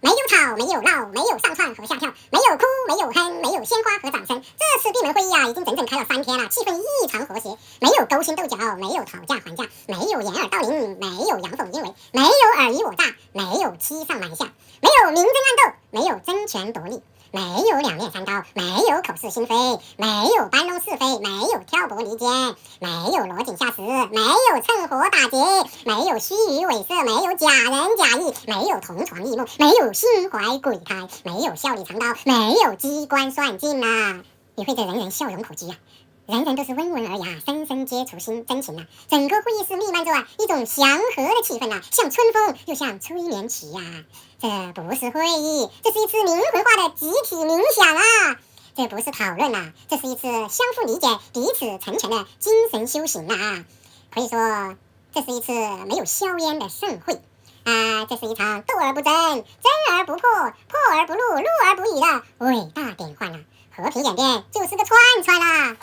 没有吵，没有闹，没有上蹿和下跳，没有哭，没有哼，没有鲜花和掌声。这次闭门会议啊，已经整整开了3天了，气氛异常和谐，没有勾心斗角，没有讨价还价，没有掩耳盗铃，没有阳奉阴违，没有尔虞我诈，没有欺上瞒下，没有明争暗斗，没有争权夺利。没有两面三刀，没有口是心非，没有搬弄是非，没有挑拨离间，没有落井下石，没有趁火打劫，没有虚与委蛇，没有假仁假义，没有同床异梦，没有心怀鬼胎，没有笑里藏刀，没有机关算尽啊！与会者人人笑容可掬啊，人人都是温文尔雅，深深接触心真情啊！整个会议室弥漫着一种祥和的气氛啊，像春风又像催眠曲呀！这不是会议，这是一次灵魂化的集体冥想啊！这不是讨论啊，这是一次相互理解、彼此成全的精神修行啊！可以说，这是一次没有硝烟的盛会啊！这是一场斗而不争、争而不破、破而不露、露而不语的伟大典范啊！和平演变就是个串串啦！